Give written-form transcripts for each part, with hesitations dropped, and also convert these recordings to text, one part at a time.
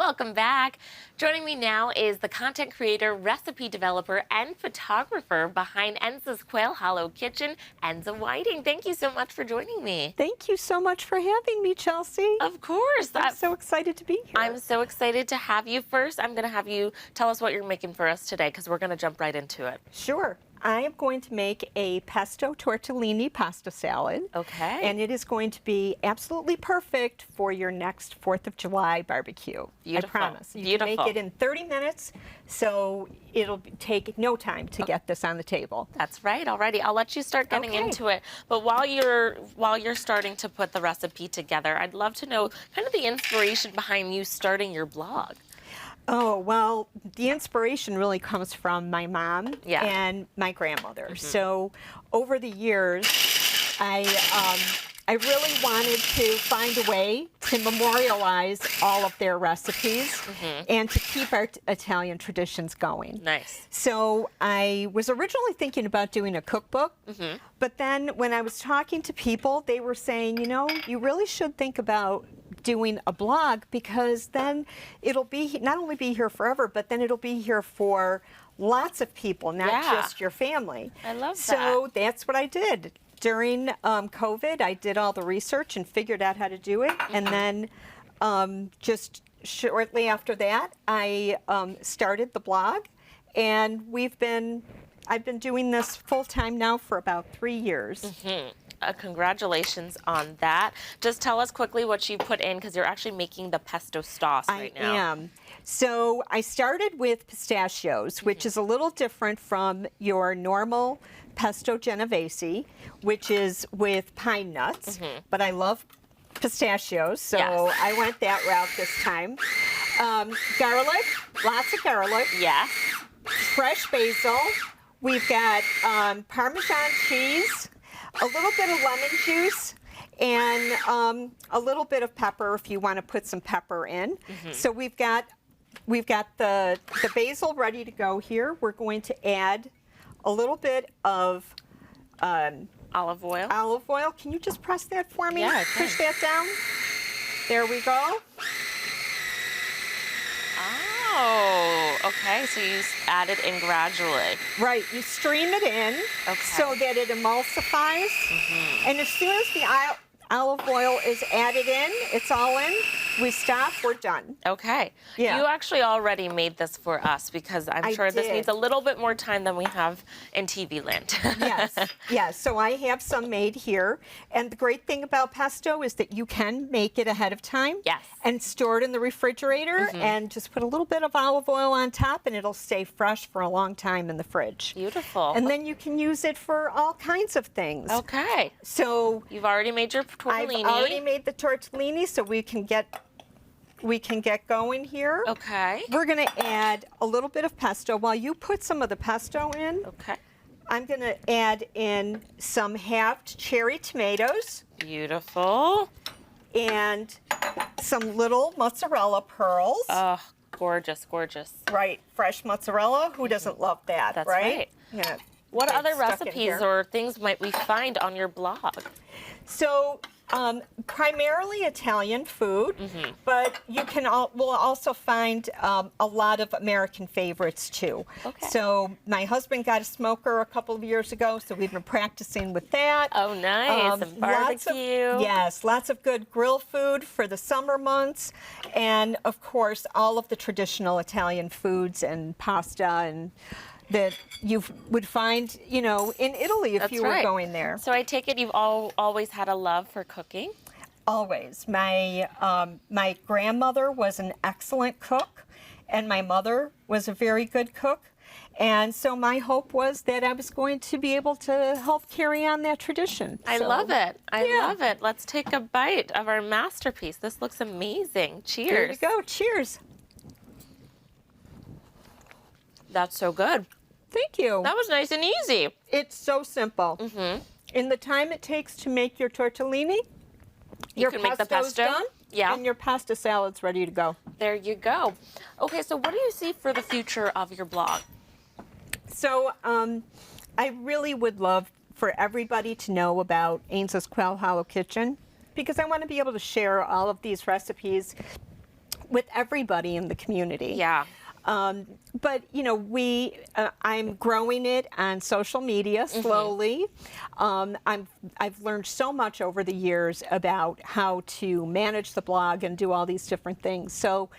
welcome back. Joining me now is the content creator, recipe developer, and photographer behind Enza's Quail Hollow Kitchen, Enza Whiting. Thank you so much for joining me. Thank you so much for having me, Chelsea. Of course. I'm so excited to be here. I'm so excited to have you. First, I'm going to have you tell us what you're making for us today, because we're going to jump right into it. Sure. I am going to make a pesto tortellini pasta salad. Okay. And it is going to be absolutely perfect for your next 4th of July barbecue. Beautiful. I promise. You Beautiful. can make it in 30 minutes, so it'll take no time to get this on the table. That's right. Alrighty, I'll let you start getting into it. But while you're starting to put the recipe together, I'd love to know kind of the inspiration behind you starting your blog. Oh, well, the inspiration really comes from my mom and my grandmother. So over the years, I really wanted to find a way to memorialize all of their recipes and to keep our Italian traditions going. Nice. So I was originally thinking about doing a cookbook, but then when I was talking to people, they were saying, you know, you really should think about doing a blog, because then it'll be not only be here forever, but then it'll be here for lots of people, not just your family. I love that. So that's what I did. During COVID, I did all the research and figured out how to do it. And then just shortly after that, I started the blog. And I've been doing this full time now for about 3 years. Congratulations on that. Just tell us quickly what you put in, because you're actually making the pesto sauce right now. I am. So I started with pistachios, which is a little different from your normal pesto genovese, which is with pine nuts. But I love pistachios, so I went that route this time. Garlic, lots of garlic. Yes. Fresh basil. We've got Parmesan cheese, a little bit of lemon juice, and a little bit of pepper if you want to put some pepper in. So we've got the basil ready to go here. We're going to add a little bit of olive oil. Olive oil. Can you just press that for me? Yeah, I can. Push that down. There we go. Oh, okay. So you add it in gradually. Right. You stream it in so that it emulsifies. And as soon as the olive oil is added in, it's all in, we stop, we're done. Okay. Yeah. You actually already made this for us, because I'm sure this needs a little bit more time than we have in TV land. Yes. So I have some made here. And the great thing about pesto is that you can make it ahead of time. Yes. And store it in the refrigerator and just put a little bit of olive oil on top, and it'll stay fresh for a long time in the fridge. Beautiful. And then you can use it for all kinds of things. Okay. So You've already made your tortellini. I've already made the tortellini, so we can get going here. Okay. We're going to add a little bit of pesto. While you put some of the pesto in, I'm going to add in some halved cherry tomatoes. Beautiful. And some little mozzarella pearls. Oh, gorgeous, gorgeous. Right, fresh mozzarella. Who doesn't love that, That's right. Yeah. What other recipes or things might we find on your blog? So primarily Italian food, but you can we'll also find a lot of American favorites too. Okay. So my husband got a smoker a couple of years ago, so we've been practicing with that. Oh, nice. And barbecue. Lots of good grill food for the summer months, and of course all of the traditional Italian foods and pasta and that you would find, you know, in Italy if you were going there. So I take it you've always had a love for cooking? Always. My grandmother was an excellent cook, and my mother was a very good cook. And so my hope was that I was going to be able to help carry on that tradition. I love it. I love it. Let's take a bite of our masterpiece. This looks amazing. Cheers. There you go. Cheers. That's so good. Thank you. That was nice and easy. It's so simple. In the time it takes to make your tortellini, your can make the pesto's pesto. done, and your pasta salad's ready to go. There you go. Okay, so what do you see for the future of your blog? So I really would love for everybody to know about Enza's Quail Hollow Kitchen, because I want to be able to share all of these recipes with everybody in the community. Yeah. But you know, I'm growing it on social media slowly. I've learned so much over the years about how to manage the blog and do all these different things. So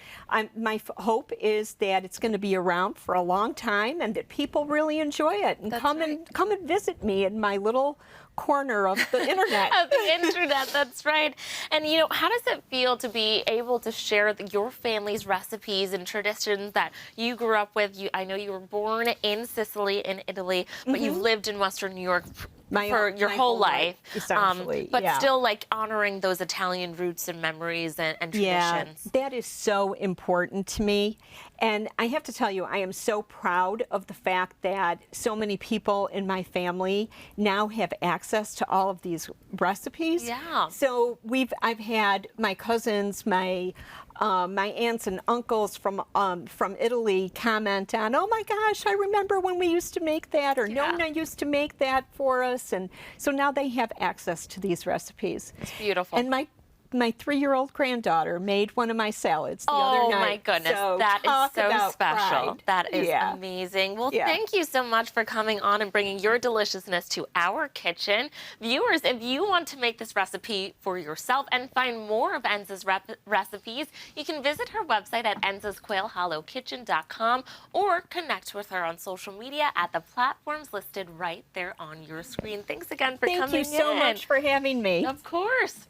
my hope is that it's going to be around for a long time and that people really enjoy it and come and visit me in my little corner of the internet. Of the internet, that's right. And you know, how does it feel to be able to share your family's recipes and traditions that you grew up with? I know you were born in Sicily, in Italy, but you've lived in Western New York for your whole life, essentially. But still like honoring those Italian roots and memories and traditions. Yeah, that is so important to me. And I have to tell you, I am so proud of the fact that so many people in my family now have access to all of these recipes. Yeah. So I've had my cousins, my aunts and uncles from Italy comment on, oh my gosh, I remember when we used to make that, or Nona used to make that for us. And so now they have access to these recipes. It's beautiful. And my 3-year-old granddaughter made one of my salads the other night. Oh my goodness, So that is so special. Pride. That is amazing. Well, thank you so much for coming on and bringing your deliciousness to our kitchen. Viewers, if you want to make this recipe for yourself and find more of Enza's recipes, you can visit her website at enzasquailhollowkitchen.com or connect with her on social media at the platforms listed right there on your screen. Thanks again for coming in. Thank you so much for having me. Of course.